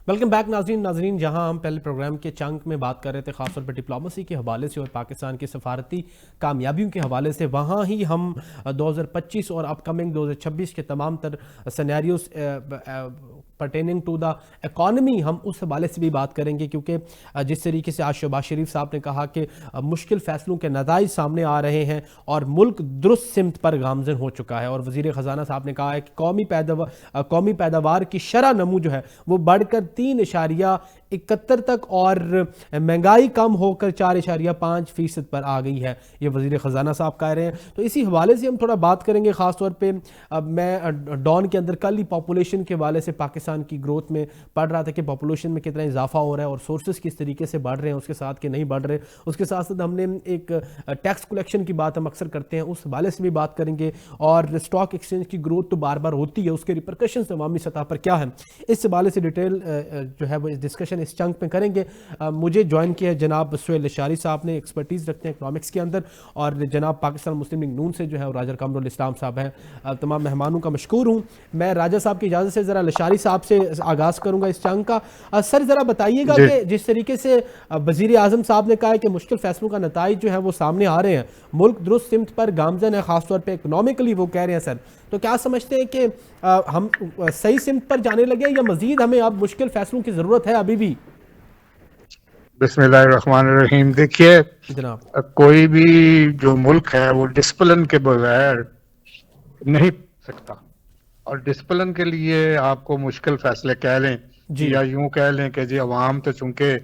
Welcome back नाजरीन, जहां हम पहले प्रोग्राम के चंक में बात कर रहे थे खासतौर पर डिप्लोमेसी के हवाले से और पाकिस्तान की सफारती कामयाबियों के हवाले से, वहां ही हम 2025 और अपकमिंग 2026 के तमाम तर scenarios pertaining to the economy हम उस हवाले से भी बात करेंगे, क्योंकि जिस तरीके से आज शहबाज शरीफ साहब ने कहा कि मुश्किल फैसलों के नताइज सामने आ रहे हैं और मुल्क दुरुस्त सिमत पर गामजन हो चुका है। और वज़ीर ख़जाना साहब ने कहा है कि कौमी पैदावार की शरह नमू जो है वो बढ़कर 3.71 तक और महंगाई कम होकर 4.5% पर आ गई है, ये वज़ीर ख़जाना साहब कह रहे हैं। तो इसी हवाले से हम थोड़ा बात करेंगे। ख़ासतौर पे मैं डॉन के अंदर कल ही पॉपुलेशन के हवाले से पाकिस्तान की ग्रोथ में पढ़ रहा था कि पॉपुलेशन में कितना इजाफा हो रहा है और सोर्सेज किस तरीके से बढ़ रहे हैं, उसके साथ कि नहीं बढ़ रहे। उसके साथ साथ हमने एक टैक्स कलेक्शन की बात हम अक्सर करते हैं, उस हवाले से भी बात करेंगे। और स्टॉक एक्सचेंज की ग्रोथ तो बार बार होती है, उसके रिपरकशंस अवामी सतह पर क्या है, इस हवाले से डिटेल जो है वो इस डिस्कशन इस चंक में करेंगे। मुझे ज्वाइन किया है जनाब सुहेल लशारी साहब ने, एक्सपर्टीज़ रखते हैं इकनॉमिक्स के अंदर, और जनाब पाकिस्तान मुस्लिम लीग नून से जो है राजा कमरुल इस्लाम साहब हैं। तमाम मेहमानों का मशकूर हूँ। मैं राजा साहब की इजाज़त से ज़रा लशारी साहब से आगाज़ करूँगा इस चंक का। सर ज़रा बताइएगा कि जिस तरीके से वज़ीर आज़म साहब ने कहा है कि मुश्किल फैसलों का नताइज जो है वो सामने आ रहे हैं, मुल्क दुरुस्त सिमत पर गामजन है, ख़ासतौर पर इकनॉमिकली वो कह रहे हैं सर, तो क्या समझते हैं कि हम सही सिमत पर जाने लगे या मज़ीद हमें अब मुश्किल फैसलों की ज़रूरत है अभी भी? बिस्मिल्लाहिर्रहमानिर्रहीम। देखिए जनाब, कोई भी जो मुल्क है वो डिसिप्लिन के बगैर नहीं सकता, और डिसिप्लिन के लिए आपको मुश्किल फैसले कह लें या यूं कह लें कि जी अवाम तो चूंकि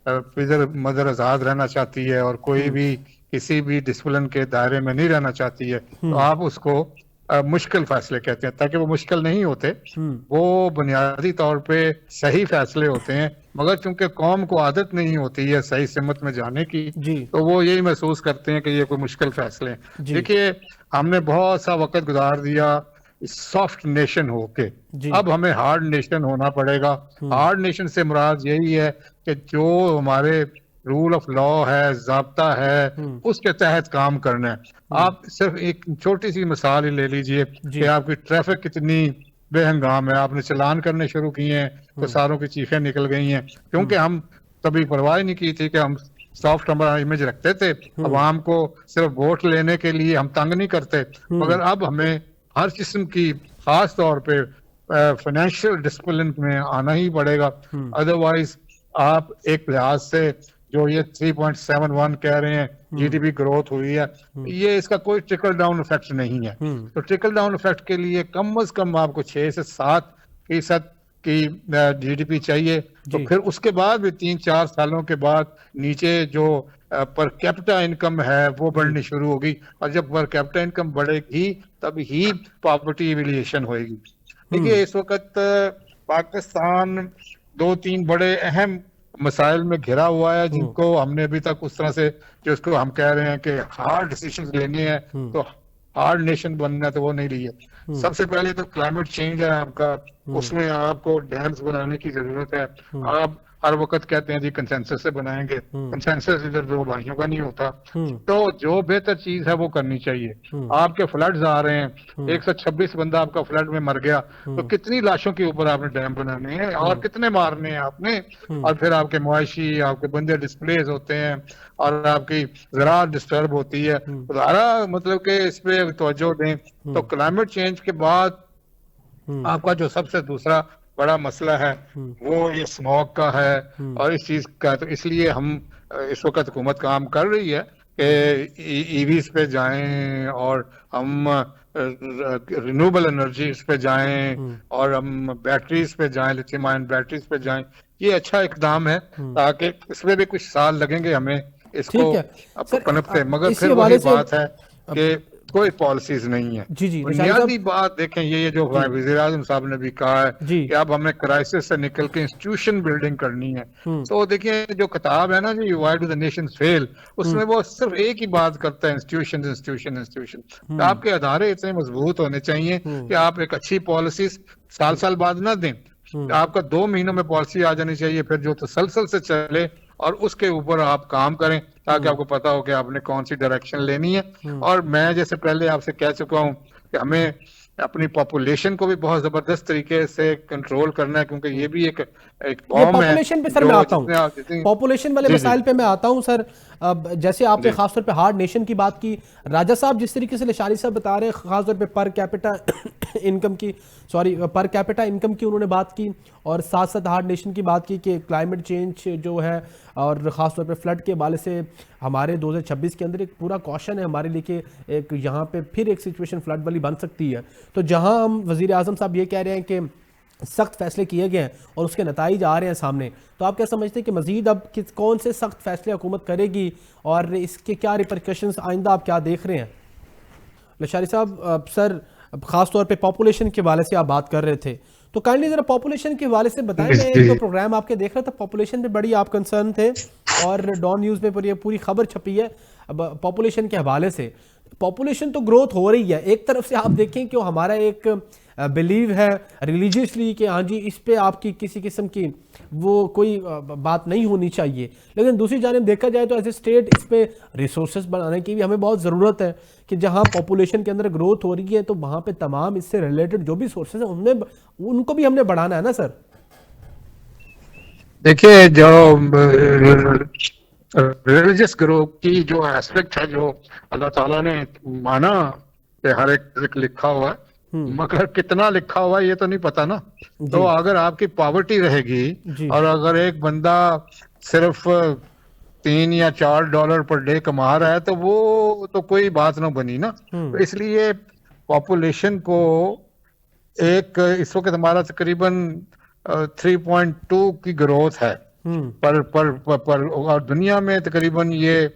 फिजर मदर आज़ाद रहना चाहती है और कोई भी किसी भी डिसिप्लिन के दायरे में नहीं रहना चाहती है, तो आप उसको मुश्किल फैसले कहते हैं। ताकि वो मुश्किल नहीं होते, वो बुनियादी तौर पे सही फैसले होते हैं, मगर चूंकि कौम को आदत नहीं होती है सही सिमत में जाने की, तो वो यही महसूस करते हैं कि ये कोई मुश्किल फैसले हैं। देखिए हमने बहुत सा वक्त गुजार दिया सॉफ्ट नेशन होके, अब हमें हार्ड नेशन होना पड़ेगा। हार्ड नेशन से मुराद यही है कि जो हमारे रूल ऑफ लॉ है, ज़ाब्ता है, उसके तहत काम करना है। आप सिर्फ एक छोटी सी मिसाल ही ले लीजिए कि आपकी ट्रैफिक कितनी बेहंगाम है, आपने चलान करने शुरू किए हैं तो सारों की चीखें निकल गई हैं, क्योंकि हम कभी परवाह नहीं की थी कि हम सॉफ्ट हमारा इमेज रखते थे, अवाम को सिर्फ वोट लेने के लिए हम तंग नहीं करते। मगर अब हमें हर किस्म की, खास तौर पे फाइनेंशियल डिसिप्लिन में आना ही पड़ेगा। अदरवाइज आप एक लिहाज से जो ये 3.71 कह रहे हैं जीडीपी ग्रोथ हुई है, ये इसका कोई ट्रिकल डाउन इफेक्ट नहीं है। तो ट्रिकल डाउन इफेक्ट के लिए कम से कम आपको 6 से 7% की जीडीपी चाहिए। तो फिर उसके बाद भी 3-4 सालों के बाद नीचे जो पर कैपिटा इनकम है वो बढ़नी शुरू होगी, और जब पर कैपिटा इनकम बढ़ेगी तब ही पॉवर्टी एलिमिनेशन होगी। देखिए इस वक्त पाकिस्तान 2-3 बड़े अहम मसाइल में घिरा हुआ है, जिनको हमने अभी तक उस तरह से, जो उसको हम कह रहे हैं कि हार्ड डिसीजन लेने हैं, तो हार्ड नेशन बनना, तो वो नहीं लिए। सबसे पहले तो क्लाइमेट चेंज है आपका, उसमें आपको डैम्स बनाने की जरूरत है। आप हर वक्त कहते हैं जी कंसेंसस से बनाएंगे, कंसेंसस इधर दो भाइयों का नहीं होता। तो जो बेहतर चीज है वो करनी चाहिए। आपके फ्लड्स आ रहे हैं, 126 बंदा आपका फ्लड में मर गया, तो कितनी लाशों के ऊपर आपने डैम बनाने हैं और कितने मारने हैं आपने, और फिर आपके मुआशी, आपके बंदे डिस्प्लेस होते हैं और आपकी ज़राअत डिस्टर्ब होती है। दोबारा मतलब कि इस पे तवज्जो दें। तो क्लाइमेट चेंज के बाद आपका जो सबसे दूसरा बड़ा मसला है वो ये स्मॉग का है, और इस चीज का, तो इसलिए हम इस वक्त हुकूमत काम कर रही है कि ईवीज पे जाएं और हम रिन्यूएबल एनर्जीज पे जाएं और हम बैटरीज पे जाएं, लिथियम आयन बैटरीज पे जाएं। ये अच्छा इकदाम है, ताकि इसमें भी कुछ साल लगेंगे हमें इसको पनपते, मगर फिर वही बात है कि कोई पॉलिसीज नहीं है। बुनियादी बात देखें, ये जो वज़ीर आज़म साहब ने भी कहा है कि अब हमें क्राइसिस से निकल के इंस्टीट्यूशन बिल्डिंग करनी है। तो देखिए जो किताब है ना जी, why do the nations fail, उसमें वो सिर्फ एक ही बात करता है, इंस्टीट्यूशन इंस्टीट्यूशन इंस्टीट्यूशन। तो आपके अदारे इतने मजबूत होने चाहिए कि आप एक अच्छी पॉलिसी साल बाद ना दें, आपका 2 महीनों में पॉलिसी आ जानी चाहिए, फिर जो तसलसल से चले और उसके ऊपर आप काम करें, ताकि आपको पता हो कि आपने कौन सी डायरेक्शन लेनी है। और मैं जैसे पहले आपसे कह चुका हूं कि हमें अपनी पॉपुलेशन को भी बहुत जबरदस्त तरीके से कंट्रोल करना है, क्योंकि ये भी एक एक ये बॉम्ब है पॉपुलेशन पे सर मैं जो आता हूँ, जितनी पॉपुलेशन वाले जी जी मसाइल पे मैं आता हूँ सर। अब जैसे आपने जी खासतौर पे हार्ड नेशन की बात की, राजा साहब जिस तरीके से लिशारी साहब बता रहे हैं खासतौर पे पर कैपिटा इनकम की, सॉरी पर कैपिटा इनकम की उन्होंने बात की, और साथ साथ हार्ड नेशन की बात की कि क्लाइमेट चेंज जो है और ख़ासतौर पे फ्लड के हवाले से हमारे 2026 के अंदर एक पूरा कॉशन है हमारे लिए कि एक यहाँ पे फिर एक सिचुएशन फ्लड वाली बन सकती है। तो जहाँ हम वज़ीर आज़म साहब ये कह रहे हैं कि सख्त फैसले किए गए हैं और उसके नताइज आ रहे हैं सामने, तो आप क्या समझते हैं कि मज़ीद अब कौन से सख्त फैसले हुकूमत करेगी और इसके क्या रिपरकशंस आइंदा आप क्या देख रहे हैं? लशारी साहब सर ख़ास तौर पे पॉपुलेशन के हवाले से आप बात कर रहे थे, तो काइंडली ज़रा पॉपुलेशन के हवाले से बताएं। मैं एक दो प्रोग्राम आपके देख रहा था, पॉपुलेशन पे बड़ी आप कंसर्न थे और डॉन न्यूज़ में पूरी खबर छपी है अब पॉपुलेशन के हवाले से। पॉपुलेशन तो ग्रोथ हो रही है, एक तरफ से आप देखें कि हमारा एक बिलीव है रिलीजियसली कि हाँ जी इस पे आपकी किसी किस्म की वो कोई बात नहीं होनी चाहिए, लेकिन दूसरी जानिब देखा जाए तो एज ए स्टेट इस पे रिसोर्सेज बनाने की भी हमें बहुत ज़रूरत है कि जहाँ पॉपुलेशन के अंदर ग्रोथ हो रही है तो वहाँ पे तमाम इससे रिलेटेड जो भी सोर्सेज हैं उनमें उनको भी हमने बढ़ाना है ना सर। देखिए, जो रिलीजियस ग्रुप की जो एस्पेक्ट है, जो अल्लाह ताला ने माना कि हर एक लिखा हुआ है, मगर कितना लिखा हुआ है ये तो नहीं पता ना। तो अगर आपकी पॉवर्टी रहेगी और अगर एक बंदा सिर्फ $3 या $4 पर डे कमा रहा है तो वो तो कोई बात ना बनी ना। तो इसलिए पॉपुलेशन को एक इस वक्त हमारा तकरीबन 3.2 की ग्रोथ है पर और दुनिया में तकरीबन ये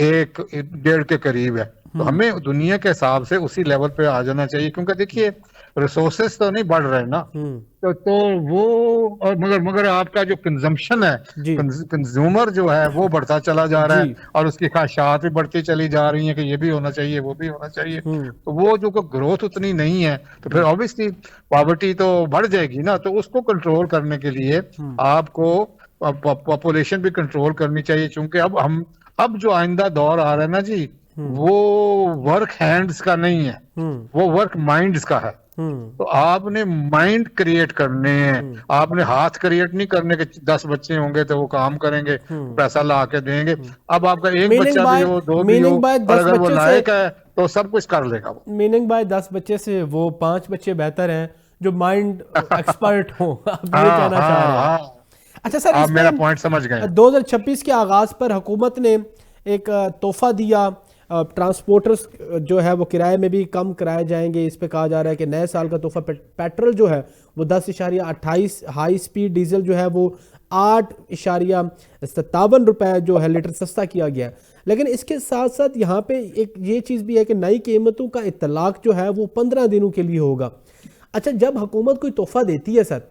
1.5 के करीब है। तो हमें दुनिया के हिसाब से उसी लेवल पे आ जाना चाहिए, क्योंकि देखिए रिसोर्सेस तो नहीं बढ़ रहे ना। तो वो और मगर आपका जो कंजम्पशन है, कंज्यूमर जो है वो बढ़ता चला जा रहा है और उसकी ख्वाहिशात भी बढ़ती चली जा रही हैं कि ये भी होना चाहिए वो भी होना चाहिए। तो वो जो ग्रोथ उतनी नहीं है तो फिर ऑब्वियसली पॉवर्टी तो बढ़ जाएगी ना। तो उसको कंट्रोल करने के लिए आपको पॉपुलेशन भी कंट्रोल करनी चाहिए, क्योंकि अब जो आइंदा दौर आ रहा है ना जी, वो वर्क हैंड्स का नहीं है, वो वर्क माइंड्स का है। तो आपने माइंड क्रिएट करने हैं, आपने हाथ क्रिएट नहीं करने के 10 बच्चे होंगे तो वो काम करेंगे, पैसा ला के देंगे। अब आपका एक बच्चा भी हो, 2 भी हो, और अगर वो लायक है तो सब कुछ कर लेगा वो। मीनिंग बाय 10 बच्चे से वो 5 बच्चे बेहतर हैं जो माइंड एक्सपर्ट हो, आप ये कहना चाह रहे हैं। अच्छा सर, आप मेरा पॉइंट समझ गए। 2026 के आगाज पर हुकूमत ने एक तोहफा दिया, ट्रांसपोर्टर्स जो है वो किराए में भी कम कराए जाएंगे। इस पे कहा जा रहा है कि नए साल का तोहफा पेट्रोल जो है वो 10.28, हाई स्पीड डीजल जो है वो 8.57 रुपए जो है लीटर सस्ता किया गया। लेकिन इसके साथ साथ यहाँ पे एक ये चीज़ भी है कि नई कीमतों का इतलाक जो है वो 15 दिनों के लिए होगा। अच्छा, जब हुकूमत कोई तोहफा देती है सर,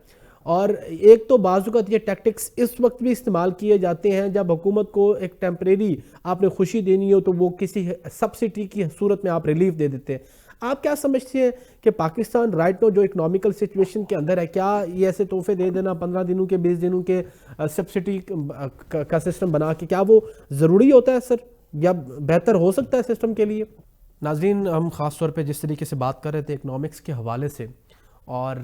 और एक तो बाज़ ये टैक्टिक्स इस वक्त भी इस्तेमाल किए जाते हैं जब हुकूमत को एक टेम्परेरी आपने खुशी देनी हो तो वो किसी सब्सिडी की सूरत में आप रिलीफ दे देते हैं। आप क्या समझते हैं कि पाकिस्तान राइट नो जो इकोनॉमिकल सिचुएशन के अंदर है, क्या ये ऐसे तोहफे दे देना 15 दिनों के 20 दिनों के सब्सिडी का सिस्टम बना के, क्या वो ज़रूरी होता है सर, या बेहतर हो सकता है सिस्टम के लिए? नाज़रीन, हम ख़ास तौर पे जिस तरीके से बात कर रहे थे इकनॉमिक्स के हवाले से, और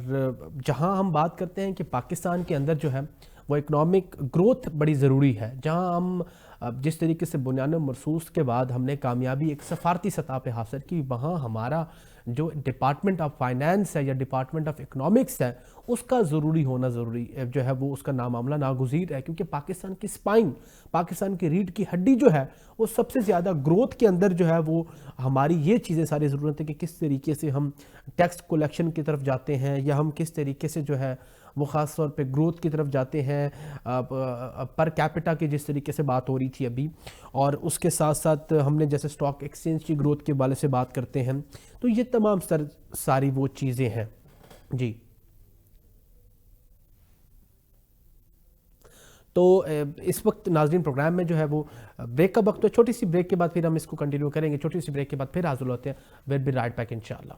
जहां हम बात करते हैं कि पाकिस्तान के अंदर जो है वो इकनॉमिक ग्रोथ बड़ी ज़रूरी है, जहां हम जिस तरीके से बुनियाद मरसूस के बाद हमने कामयाबी एक सफारती सतह पे हासिल की, वहाँ हमारा जो डिपार्टमेंट ऑफ फाइनेंस है या डिपार्टमेंट ऑफ इकनॉमिक्स है उसका ज़रूरी होना ज़रूरी जो है वो उसका नामामला नागुज़ीर है, क्योंकि पाकिस्तान की स्पाइन, पाकिस्तान की रीढ़ की हड्डी जो है वो सबसे ज़्यादा ग्रोथ के अंदर जो है वो हमारी ये चीज़ें सारी ज़रूरत है कि किस तरीके से हम टैक्स कलेक्शन की तरफ जाते हैं या हम किस तरीके से जो है वो ख़ास तौर पे ग्रोथ की तरफ जाते हैं। पर कैपिटा की जिस तरीके से बात हो रही थी अभी, और उसके साथ साथ हमने जैसे स्टॉक एक्सचेंज की ग्रोथ के बारे से बात करते हैं, तो ये तमाम सारी वो चीज़ें हैं जी। तो इस वक्त नाज़रीन प्रोग्राम में जो है वो ब्रेक का वक्त है, छोटी सी ब्रेक के बाद फिर हम इसको कंटिन्यू करेंगे। छोटी सी ब्रेक के बाद फिर हाजिर होते हैं। वेल बी राइट बैक इंशाल्लाह।